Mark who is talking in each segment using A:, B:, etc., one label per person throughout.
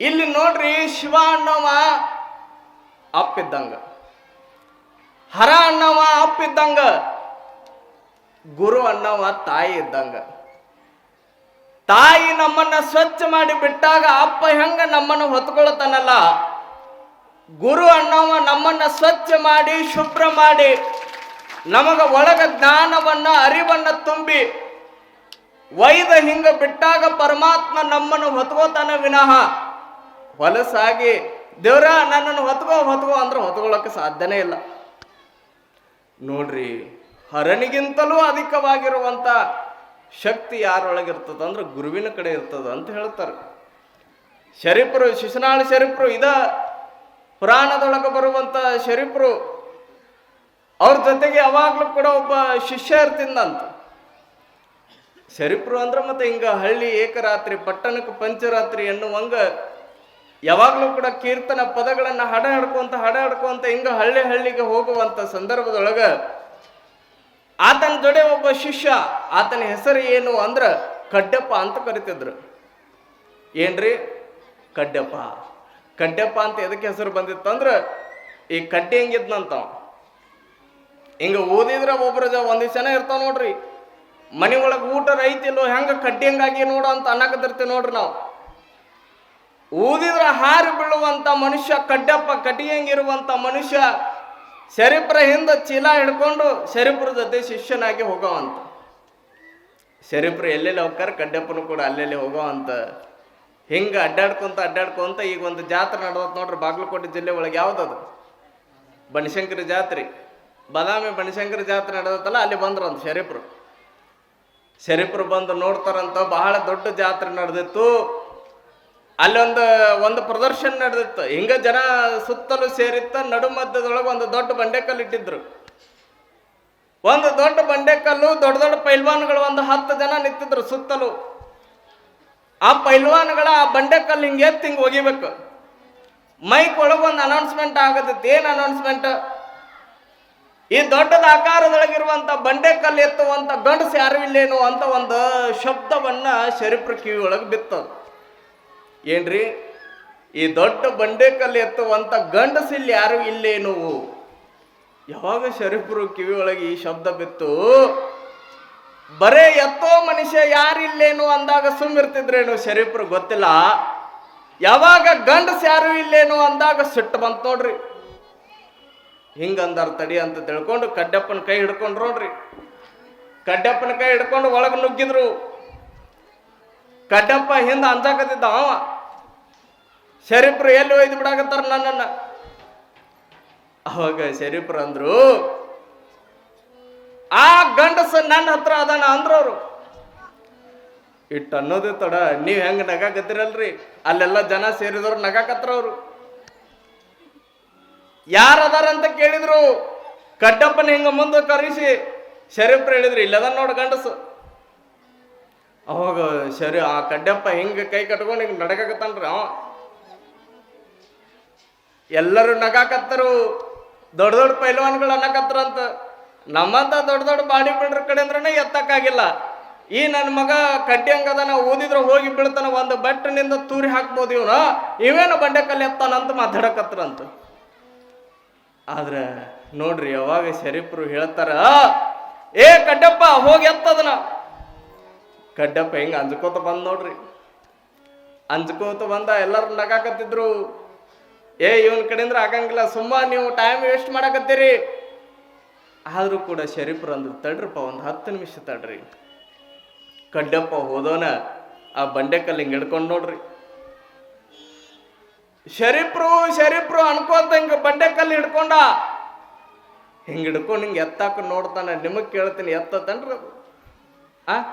A: ಇಲ್ಲಿ ನೋಡ್ರಿ, ಶಿವ ಅನ್ನವ ಅಪ್ಪಿದ್ದಂಗ, ಹರ ಅನ್ನವ ಅಪ್ಪಿದ್ದಂಗ, ಗುರು ಅನ್ನವ ತಾಯಿ ಇದ್ದಂಗ. ತಾಯಿ ನಮ್ಮನ್ನ ಸ್ವಚ್ಛ ಮಾಡಿ ಬಿಟ್ಟಾಗ ಅಪ್ಪ ಹೆಂಗ ನಮ್ಮನ್ನು ಹೊತ್ಕೊಳ್ತಾನಲ್ಲ, ಗುರು ಅನ್ನವ ನಮ್ಮನ್ನ ಸ್ವಚ್ಛ ಮಾಡಿ ಶುಭ್ರ ಮಾಡಿ ನಮಗ ಒಳಗ ಜ್ಞಾನವನ್ನ ಅರಿವನ್ನ ತುಂಬಿ ವೈದ ಹಿಂಗ ಬಿಟ್ಟಾಗ ಪರಮಾತ್ಮ ನಮ್ಮನ್ನು ಹೊತ್ಕೋತಾನ ವಿನಃ ಹೊಲಸಾಗಿ ದೇವ್ರ ನನ್ನನ್ನು ಹೊತ್ಕೋ ಅಂದ್ರೆ ಹೊತ್ಕೊಳ್ಳೋಕೆ ಸಾಧ್ಯನೇ ಇಲ್ಲ. ನೋಡ್ರಿ, ಹರನಿಗಿಂತಲೂ ಅಧಿಕವಾಗಿರುವಂತ ಶಕ್ತಿ ಯಾರೊಳಗಿರ್ತದ ಅಂದ್ರೆ ಗುರುವಿನ ಕಡೆ ಇರ್ತದ ಅಂತ ಹೇಳ್ತಾರೆ. ಶರೀಫರು, ಶಿಶುನಾಳ ಶರೀಫರು, ಇದ ಪುರಾಣದೊಳಗೆ ಬರುವಂತ ಶರೀಫರು, ಅವ್ರ ಜೊತೆಗೆ ಯಾವಾಗ್ಲೂ ಕೂಡ ಒಬ್ಬ ಶಿಷ್ಯ ಇರ್ತಿದ್ದಂತ. ಶರೀಫರು ಅಂದ್ರೆ ಮತ್ತೆ ಹಿಂಗ ಹಳ್ಳಿ ಏಕರಾತ್ರಿ ಪಟ್ಟಣಕ್ಕೆ ಪಂಚರಾತ್ರಿ ಎನ್ನುವಂಗ ಯಾವಾಗ್ಲೂ ಕೂಡ ಕೀರ್ತನ ಪದಗಳನ್ನ ಹಾಡ ಹಾಡ್ಕೊಂತ ಹಿಂಗ ಹಳ್ಳಿಗೆ ಹೋಗುವಂತ ಸಂದರ್ಭದೊಳಗ ಆತನ ಜೊತೆ ಒಬ್ಬ ಶಿಷ್ಯ, ಆತನ ಹೆಸರು ಏನು ಅಂದ್ರ ಕಡ್ಡಪ್ಪ ಅಂತ ಕರಿತಿದ್ರು. ಏನ್ರಿ ಕಡ್ಡಪ್ಪ? ಕಡ್ಡಪ್ಪ ಅಂತ ಎದಕ್ಕೆ ಹೆಸರು ಬಂದಿತ್ತಂದ್ರ, ಈ ಕಡ್ಡಿ ಹೆಂಗಿದ್ನಂತ, ಹಿಂಗ ಓದಿದ್ರ ಒಬ್ರ ಒಂದಿಷ್ಟು ಜನ ಇರ್ತಾವ ನೋಡ್ರಿ, ಮನೆ ಒಳಗೆ ಊಟ ರೈತಿಲ್ಲೋ ಹೆಂಗ ಕಡ್ಡಿ ಹಂಗಾಗಿ ನೋಡು ಅಂತ ಅನ್ನಕತ್ತಿರ್ತೀವಿ ನೋಡ್ರಿ ನಾವು. ಊದಿದ್ರ ಹಾರಿ ಬೀಳುವಂತ ಮನುಷ್ಯ ಕಡ್ಡಪ್ಪ, ಕಟ್ಟಿಗೆಂಗಿರುವಂತ ಮನುಷ್ಯ ಶರೀಫರ ಹಿಂದ ಚೀಲ ಹಿಡ್ಕೊಂಡು ಶರೀಫರ ಜೊತೆ ಶಿಷ್ಯನಾಗಿ ಹೋಗೋವಂತ. ಶರೀಫರು ಎಲ್ಲೆಲ್ಲಿ ಹೋಗ್ತಾರ, ಕಡ್ಡಪ್ಪನು ಕೂಡ ಅಲ್ಲೆಲ್ಲಿ ಹೋಗೋವಂತ. ಹಿಂಗ ಅಡ್ಡಾಡ್ಕೊಂತ ಈಗ ಒಂದು ಜಾತ್ರೆ ನಡೆದತ್ ನೋಡ್ರಿ, ಬಾಗಲಕೋಟೆ ಜಿಲ್ಲೆ ಒಳಗೆ. ಯಾವ್ದದು? ಬನಶಂಕರಿ ಜಾತ್ರೆ, ಬಾದಾಮಿ ಬನಶಂಕರಿ ಜಾತ್ರೆ ನಡೆದತ್ತಲ್ಲ, ಅಲ್ಲಿ ಬಂದ್ರು ಅಂತ ಶರೀಫರು ಬಂದು ನೋಡ್ತಾರಂತ. ಬಹಳ ದೊಡ್ಡ ಜಾತ್ರೆ ನಡೆದಿತ್ತು. ಅಲ್ಲೊಂದು ಪ್ರದರ್ಶನ ನಡೆದಿತ್ತು. ಹಿಂಗ ಜನ ಸುತ್ತಲೂ ಸೇರಿತ್ತ. ನಡು ಮಧ್ಯದೊಳಗೆ ಒಂದು ದೊಡ್ಡ ಬಂಡೆಕಲ್ಲು ಇಟ್ಟಿದ್ರು. ಒಂದು ದೊಡ್ಡ ಬಂಡೆಕಲ್ಲು, ದೊಡ್ಡ ಪೈಲ್ವಾನ್ಗಳು ಒಂದು 10 ಜನ ನಿಂತಿದ್ರು ಸುತ್ತಲೂ. ಆ ಪೈಲ್ವಾನ್ಗಳ ಆ ಬಂಡೆಕಲ್ಲು ಹಿಂಗೆ ಎತ್ತಿ ಹಿಂಗೆ ಒಗಿಬೇಕು. Mic ಒಳಗೊಂದು announcement ಆಗದಿತ್ತು. ಏನ್ ಅನೌನ್ಸ್ಮೆಂಟ್? ಈ ದೊಡ್ಡದ ಆಕಾರದೊಳಗಿರುವಂತ ಬಂಡೆಕಲ್ಲು ಎತ್ತುವಂತ ಗಂಡಸು ಯಾರು ಇಲ್ಲೇನು ಅಂತ ಒಂದು ಶಬ್ದವನ್ನ ಶರೀಫ್ರ ಕಿವಿ ಒಳಗೆ ಬಿತ್ತದು. ಏನ್ರಿ? ಈ ದೊಡ್ಡ ಬಂಡೆಕಲ್ಲು ಎತ್ತುವಂತ ಗಂಡಸಿಲ್ಲಿ ಯಾರು ಇಲ್ಲೇನು? ಯಾವಾಗ ಶರೀಫ್ರು ಕಿವಿ ಒಳಗೆ ಈ ಶಬ್ದ ಬಿತ್ತು, ಬರೇ ಎತ್ತೋ ಮನುಷ್ಯ ಯಾರಿಲ್ಲೇನು ಅಂದಾಗ ಸುಮ್ಮಿರ್ತಿದ್ರೇನು ಶರೀಫ್ರು ಗೊತ್ತಿಲ್ಲ. ಯಾವಾಗ ಗಂಡಸ್ ಯಾರು ಇಲ್ಲೇನು ಅಂದಾಗ ಸಿಟ್ಟು ಬಂತು ನೋಡ್ರಿ. ಹಿಂಗಂದಾರ ತಡಿ ಅಂತ ತಿಳ್ಕೊಂಡು ಕಡ್ಡಪ್ಪನ ಕೈ ಹಿಡ್ಕೊಂಡ್ರು ನೋಡ್ರಿ. ಕಡ್ಡಪ್ಪನ ಕೈ ಹಿಡ್ಕೊಂಡು ಒಳಗೆ ನುಗ್ಗಿದ್ರು. ಕಡ್ಡಪ್ಪ ಹಿಂದ ಅಂಜಾಕತ್ತಿದ್ದ. ಅವ ಶರೀಫ್ರು ಎಲ್ಲಿ ಒಯ್ದು ಬಿಡಾಕತ್ತಾರ ನನ್ನನ್ನ. ಅವಾಗ ಶರೀಫ್ರು ಅಂದ್ರು, ಆ ಗಂಡಸ ನನ್ನ ಹತ್ರ ಅದಾನ ಅಂದ್ರವ್ರು. ಇಟ್ಟು ಅನ್ನೋದೇ ತಡ, ನೀವ್ ಹೆಂಗ ನಗಾಕತ್ತಿರಲ್ರಿ, ಅಲ್ಲೆಲ್ಲ ಜನ ಸೇರಿದವ್ರು ನಗಾಕತ್ರ. ಅವ್ರು ಯಾರದಾರಂತ ಕೇಳಿದ್ರು. ಕಡ್ಡಪ್ಪನ ಹಿಂಗ ಮುಂದೆ ಕರೆಸಿ ಶರೀಫ್ರು ಹೇಳಿದ್ರು, ಇಲ್ಲದ ನೋಡು ಗಂಡಸು. ಅವಾಗ ಆ ಕಡ್ಡಪ್ಪ ಹಿಂಗ ಕೈ ಕಟ್ಕೊಂಡು ಹಿಂಗ ನಡಕಾಕತ್ತಾನ್ರಿ. ಅವ ಎಲ್ಲರೂ ನಗಾಕತ್ತರು. ದೊಡ್ಡ ಪೈಲ್ವಾನ್ಗಳು ಅನ್ನಕತ್ತರಂತ. ನಮ್ಮಂತ ದೊಡ್ಡ ಬಾಡಿ ಬಿಲ್ಡರ್ ಕಡೆ ಅಂದ್ರೇ ಎತ್ತಕ್ಕಾಗಿಲ್ಲ. ಈ ನನ್ನ ಮಗ ಕಡ್ಡಿ ಹಂಗದನ, ಓದಿದ್ರೆ ಹೋಗಿ ಬೀಳ್ತಾನ, ಒಂದು ಬಟ್ಟನಿಂದ ತೂರಿ ಹಾಕ್ಬೋದು ಇವನು, ಇವೇನು ಬಂಡೆಕಲ್ಲಿ ಎತ್ತಾನಂತ ಮಾತಾಡಕತ್ತರಂತ. ಆದ್ರೆ ನೋಡ್ರಿ, ಯಾವಾಗ ಶರೀಫ್ರು ಹೇಳ್ತಾರ, ಏ ಕಡ್ಡಪ್ಪ ಹೋಗಿ ಎತ್ತದನ, ಕಡ್ಡಪ್ಪ ಹಿಂಗ ಅಂಜ್ಕೋತ ಬಂದ್ ನೋಡ್ರಿ. ಅಂಜ್ಕೋತ ಬಂದ. ಎಲ್ಲರೂ ನಗಾಕತ್ತಿದ್ರು. ಏ ಇವನ್ ಕಡೆಯಿಂದ ಆಗಂಗಿಲ್ಲ, ಸುಮ್ಮ ನೀವು ಟೈಮ್ ವೇಸ್ಟ್ ಮಾಡಕತ್ತೀರಿ. ಆದ್ರೂ ಕೂಡ ಶರೀಫ್ರು ಅಂದ್ರು, ತಡ್ರಪ್ಪ ಒಂದು 10 ನಿಮಿಷ ತಡ್ರಿ. ಕಡ್ಡಪ್ಪ ಹೋದೋನ ಆ ಬಂಡೆಕಲ್ಲಿ ಹಿಂಗೆ ಹಿಡ್ಕೊಂಡು ನೋಡ್ರಿ. ಶರೀಫ್ರು ಅನ್ಕೋತ ಹಿಂಗ ಬಂಡೆಕಲ್ಲಿ ಹಿಡ್ಕೊಂಡ. ಹಿಂಗೆ ಹಿಡ್ಕೊಂಡು ಹಿಂಗೆ ಎತ್ತಾಕ ನೋಡ್ತಾನ. ನಿಮಗ್ ಕೇಳ್ತೀನಿ, ಎತ್ತತನ್ರಿ ಅದು?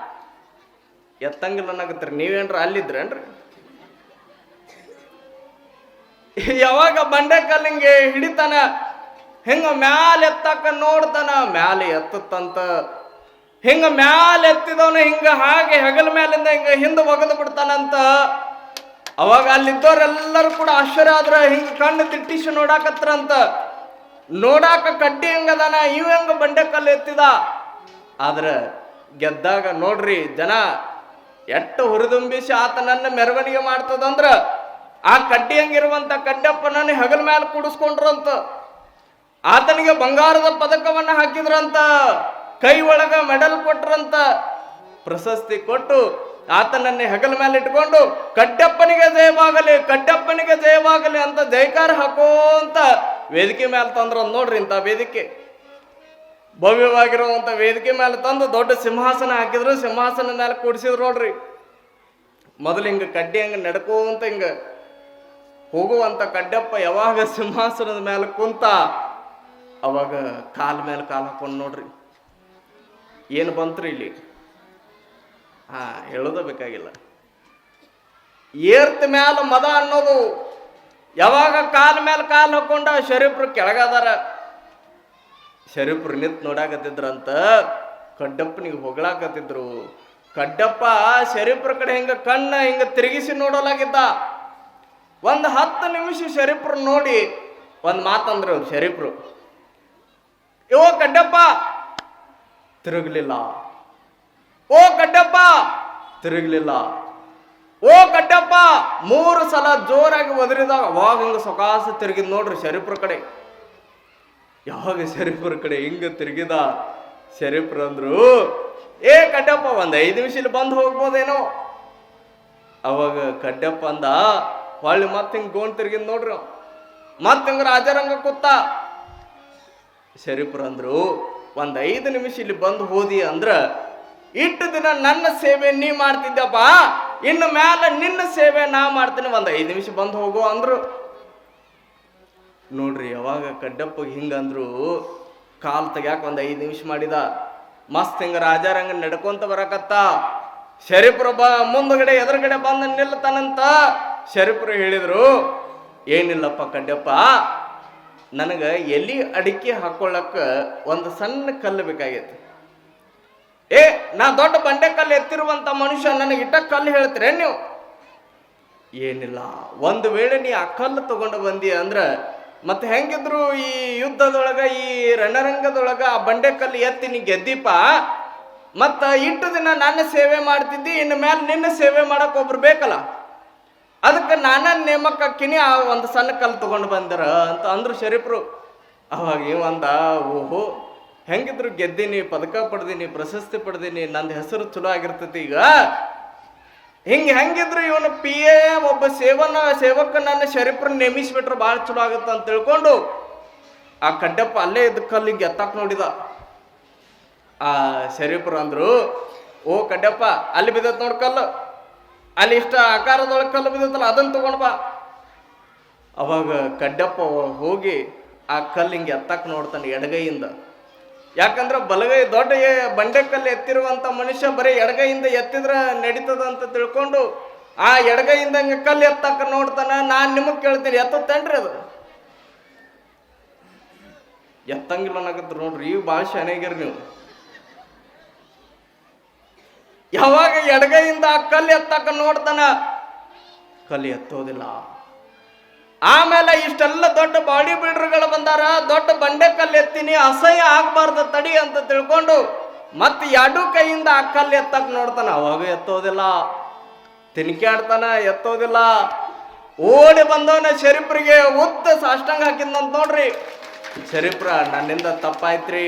A: ಎತ್ತಂಗಿಲ್ಲ ಅನ್ನಕತ್ತೀರಿ. ನೀವೇನ್ರ ಅಲ್ಲಿದ್ರೇನ್ರಿ? ಯಾವಾಗ ಬಂಡೆಕಲ್ಲಿ ಹಿಂಗೆ ಹಿಡಿತಾನ, ಹಿಂಗ ಮ್ಯಾಲೆ ಎತ್ತಾಕ ನೋಡ್ತಾನ. ಮ್ಯಾಲೆ ಎತ್ತಂತ. ಹಿಂಗ ಮ್ಯಾಲೆ ಎತ್ತಿದವನ ಹಿಂಗ ಹಾಗೆ ಹೆಗಲ ಮ್ಯಾಲಿಂದ ಹಿಂಗ ಹಿಂದೆ ಒಗದು ಬಿಡ್ತಾನಂತ. ಅವಾಗ ಅಲ್ಲಿದ್ದವರೆಲ್ಲರೂ ಕೂಡ ಆಶ್ಚರ್ಯ ಆದ್ರ. ಹಿಂಗ ಕಣ್ಣು ದಿಟ್ಟಿಸಿ ನೋಡಾಕತ್ರಂತ. ನೋಡಾಕ ಕಡ್ಡಿ ಹೆಂಗದಾನ, ಇವ್ ಹೆಂಗ ಬಂಡೆಕಲ್ಲು ಎತ್ತಿದ. ಆದ್ರ ಗೆದ್ದಾಗ ನೋಡ್ರಿ, ಜನ ಎಷ್ಟು ಹುರಿದುಂಬಿಸಿ ಆತನನ್ನ ಮೆರವಣಿಗೆ ಮಾಡ್ತದಂದ್ರ ಆ ಕಡ್ಡಿ ಹಂಗಿರುವಂತ ಕಡ್ಡಪ್ಪನನ್ನು ಹೆಗಲ ಮೇಲೆ ಕೂಡಿಸ್ಕೊಂಡ್ರಂತ. ಆತನಿಗೆ ಬಂಗಾರದ ಪದಕವನ್ನ ಹಾಕಿದ್ರಂತ, ಕೈ ಒಳಗ ಮೆಡಲ್ ಕೊಟ್ರಂತ, ಪ್ರಶಸ್ತಿ ಕೊಟ್ಟು ಆತನನ್ನೇ ಹೆಗಲ ಮೇಲೆ ಇಟ್ಕೊಂಡು ಕಡ್ಡಪ್ಪನಿಗೆ ಜಯವಾಗಲಿ, ಕಡ್ಡಪ್ಪನಿಗೆ ಜಯವಾಗಲಿ ಅಂತ ಜಯಕಾರ ಹಾಕೋಂತ ವೇದಿಕೆ ಮೇಲೆ ತಂದ್ರ ನೋಡ್ರಿ. ಇಂಥ ವೇದಿಕೆ ಭವ್ಯವಾಗಿರುವಂತ ವೇದಿಕೆ ಮೇಲೆ ತಂದು ದೊಡ್ಡ ಸಿಂಹಾಸನ ಹಾಕಿದ್ರು, ಸಿಂಹಾಸನ ಮೇಲೆ ಕೂಡಿಸಿದ್ರು ನೋಡ್ರಿ. ಮೊದಲು ಹಿಂಗ ಕಡ್ಡಿ ಹಂಗ ನಡ್ಕೋಂತ ಹಿಂಗ ಹೋಗುವಂತ ಕಡ್ಡಪ್ಪ ಯಾವಾಗ ಸಿಂಹಾಸನದ ಮೇಲೆ ಕುಂತ ಅವಾಗ ಕಾಲ ಮೇಲೆ ಕಾಲು ಹಾಕೊಂಡು ನೋಡ್ರಿ ಏನು ಬಂತ್ರಿ ಇಲ್ಲಿ. ಹೇಳೋದ ಬೇಕಾಗಿಲ್ಲ. ಏರ್ತ ಮ್ಯಾಲ ಮದ ಅನ್ನೋದು ಯಾವಾಗ ಕಾಲ ಮೇಲೆ ಕಾಲು ಹಾಕೊಂಡ ಶರೀಫ್ರು ಕೆಳಗದಾರ. ಶರೀಫ್ರು ನಿಂತು ನೋಡಾಕತ್ತಿದ್ರಂತ, ಕಡ್ಡಪ್ಪನಿಗೆ ಹೊಗಳಾಕತ್ತಿದ್ರು. ಕಡ್ಡಪ್ಪ ಶರೀಫ್ರ ಕಡೆ ಹಿಂಗ ಕಣ್ಣ ಹಿಂಗ ತಿರುಗಿಸಿ ನೋಡಲಾಗಿದ್ದ. 10 ನಿಮಿಷ ಶರೀಫ್ರು ನೋಡಿ ಒಂದು ಮಾತಂದ್ರು ಅವ್ರು ಶರೀಫ್ರು, ಓ ಕಡ್ಡಪ್ಪ ತಿರುಗಲಿಲ್ಲ, ಓ ಕಡ್ಡಪ್ಪ ತಿರುಗಲಿಲ್ಲ, ಓ ಕಡ್ಡಪ್ಪ 3 ಸಲ ಜೋರಾಗಿ ಒದರಿದಾಗ ಅವಾಗ ಹಿಂಗ ಸೊಕಾಸ ತಿರುಗಿದ್ ನೋಡ್ರಿ ಶರೀಫ್ರ ಕಡೆ. ಯಾವಾಗ ಶರೀಫ್ರ ಕಡೆ ಹಿಂಗ ತಿರುಗಿದ ಶರೀಫ್ರು ಅಂದ್ರು, ಏ ಕಡ್ಡಪ್ಪ 5 ನಿಮಿಷ ಇಲ್ಲಿ ಬಂದು ಹೋಗ್ಬೋದೇನೋ. ಅವಾಗ ಕಡ್ಡಪ್ಪ ಅಂದ, ಹೊಳ್ಳಿ ಮತ್ತೆ ಹಿಂಗ ಗೋಣ್ ತಿರುಗಿದ್ ನೋಡ್ರಿ. ಮತ್ ಹಿಂಗ ರಾಜರಂಗ ಕೂತ. ಶರೀಫ್ರು ಅಂದ್ರು, 5 ನಿಮಿಷ ಇಲ್ಲಿ ಬಂದು ಹೋದಿ ಅಂದ್ರ ಇಟ್ಟು ದಿನ ನನ್ನ ಸೇವೆ ನೀ ಮಾಡ್ತಿದ್ದಪ್ಪ, ಇನ್ನು ಮ್ಯಾಲ ನಿನ್ನ ಸೇವೆ ನಾ ಮಾಡ್ತೀನಿ, 5 ನಿಮಿಷ ಬಂದು ಹೋಗು ಅಂದ್ರು. ನೋಡ್ರಿ ಯಾವಾಗ ಕಡ್ಡಪ್ಪಗೆ ಹಿಂಗಂದ್ರು ಕಾಲ್ ತೆಗ್ಯಾಕ 5 ನಿಮಿಷ ಮಾಡಿದ. ಮಸ್ತ್ ಹಿಂಗ ರಾಜಾರಂಗ ನಡ್ಕೊಂತ ಬರಕತ್ತ. ಶರೀಫ್ರು ಮುಂದಗಡೆ ಎದುರುಗಡೆ ಬಂದ ನಿಲ್ತಾನಂತ. ಶರೀಫ್ರು ಹೇಳಿದ್ರು, ಏನಿಲ್ಲಪ್ಪ ಕಡ್ಡಪ್ಪ, ನನಗ ಎಲಿ ಅಡಿಕೆ ಹಾಕೊಳ್ಳಕ್ಕ ಒಂದು ಸಣ್ಣ ಕಲ್ಲು ಬೇಕಾಗೈತಿ. ಏ ನಾ ದೊಡ್ಡ ಬಂಡೆ ಕಲ್ಲು ಎತ್ತಿರುವಂತ ಮನುಷ್ಯ, ನನಗೆ ಇಟ್ಟ ಕಲ್ಲು ಹೇಳ್ತೀರ ನೀವು? ಏನಿಲ್ಲ, ಒಂದು ವೇಳೆ ನೀ ಆ ಕಲ್ಲು ತಗೊಂಡು ಬಂದಿ ಅಂದ್ರ ಮತ್ತೆ ಹೆಂಗಿದ್ರು ಈ ಯುದ್ಧದೊಳಗ ಈ ರಣರಂಗದೊಳಗ ಆ ಬಂಡೆ ಕಲ್ಲು ಎತ್ತಿ ನೀ ಗೆದ್ದಿಪ್ಪ, ಮತ್ತ ಇಟ್ಟು ದಿನ ನನ್ನ ಸೇವೆ ಮಾಡ್ತಿದ್ದಿ, ಇನ್ನು ಮೇಲೆ ನಿನ್ನ ಸೇವೆ ಮಾಡಕ್ ಒಬ್ರು ಬೇಕಲ್ಲ, ಅದಕ್ಕೆ ನಾನ ನೇಮಕ್ಕೆ ಹಾಕಿನಿ, ಆ ಒಂದು ಸಣ್ಣ ಕಲ್ಲು ತಗೊಂಡು ಬಂದರ ಅಂತ ಅಂದ್ರು ಶರೀಫ್ರು. ಅವಾಗ ಇವಂದ, ಓಹೋ ಹೆಂಗಿದ್ರು ಗೆದ್ದೀನಿ, ಪದಕ ಪಡೆದೀನಿ, ಪ್ರಶಸ್ತಿ ಪಡೆದೀನಿ, ನಂದು ಹೆಸರು ಚಲೋ ಆಗಿರ್ತೈತಿ. ಈಗ ಹೆಂಗಿದ್ರು ಇವನು PA ಒಬ್ಬ ಸೇವಕ ನನ್ನ ಶರೀಫ್ರ ನೇಮಿಸ್ಬಿಟ್ರೆ ಭಾಳ ಚಲೋ ಆಗುತ್ತ ಅಂತ ತಿಳ್ಕೊಂಡು ಆ ಕಡ್ಡಪ್ಪ ಅಲ್ಲೇ ಇದ್ದ ಕಲ್ಲಿಗೆ ಎತ್ತಾಕ್ ನೋಡಿದ. ಆ ಶರೀಫ್ರು ಅಂದ್ರು, ಓ ಕಡ್ಡಪ್ಪ ಅಲ್ಲಿ ಬಿದ್ದತ್ ನೋಡ್ ಕಲ್ಲು, ಅಲ್ಲಿ ಇಷ್ಟ ಆಕಾರದೊಳಗೆ ಕಲ್ಲು ಬಿದ್ದತ್ತಲ್ಲ ಅದನ್ನ ತಗೊಂಡ್ ಬಾ. ಅವಾಗ ಕಡ್ಡಪ್ಪ ಹೋಗಿ ಆ ಕಲ್ಲು ಹಿಂಗೆ ಎತ್ತಾಕ್ ನೋಡ್ತಾನೆ ಎಡಗೈಯಿಂದ. ಯಾಕಂದ್ರೆ ಬಲಗೈ ದೊಡ್ಡ ಬಂಡೆ ಕಲ್ಲು ಎತ್ತಿರುವಂತ ಮನುಷ್ಯ ಬರೀ ಎಡಗೈಯಿಂದ ಎತ್ತಿದ್ರ ನಡೀತದ ಅಂತ ತಿಳ್ಕೊಂಡು ಆ ಎಡಗೈಯಿಂದ ಹಂಗೆ ಕಲ್ಲು ಎತ್ತಾಕ ನೋಡ್ತಾನ. ನಾನ್ ನಿಮಗ್ ಕೇಳ್ತೀನಿ, ಎತ್ತತ್ತೇನ್ರಿ ಅದು? ಎತ್ತಂಗಿಲ್ಲ ಅನ್ನಕತ್ರು ನೋಡ್ರಿ, ಇವ್ ಭಾಳ ಶಾನ್ಯಾಗಿರಿ ನೀವು. ಯಾವಾಗ ಎಡಗೈಯಿಂದ ಆ ಕಲ್ಲು ಎತ್ತಾಕ ನೋಡ್ತಾನ, ಕಲ್ಲು ಎತ್ತೋದಿಲ್ಲ. ಆಮೇಲೆ ಇಷ್ಟೆಲ್ಲ ದೊಡ್ಡ ಬಾಡಿ ಬಿಲ್ಡರ್ಗಳು ಬಂದಾರ, ದೊಡ್ಡ ಬಂಡೆ ಕಲ್ಲು ಎತ್ತೀನಿ, ಅಸಹ್ಯ ಆಗ್ಬಾರ್ದು ತಡಿ ಅಂತ ತಿಳ್ಕೊಂಡು ಮತ್ತೆ 2 ಕೈಯಿಂದ ಆ ಕಲ್ಲು ಎತ್ತಕ್ ನೋಡ್ತಾನ, ಅವಾಗ ಎತ್ತೋದಿಲ್ಲ. ತಿನ್ಕ್ಯಾಡ್ತಾನ, ಎತ್ತೋದಿಲ್ಲ. ಓಡಿ ಬಂದವನ ಶರೀಫ್ರಿಗೆ ಉದ್ದ ಸಾಷ್ಟಾಂಗ ಹಾಕಿದ್ನಂತ ನೋಡ್ರಿ. ಶರೀಫ್ರ, ನನ್ನಿಂದ ತಪ್ಪಾಯ್ತ್ರಿ.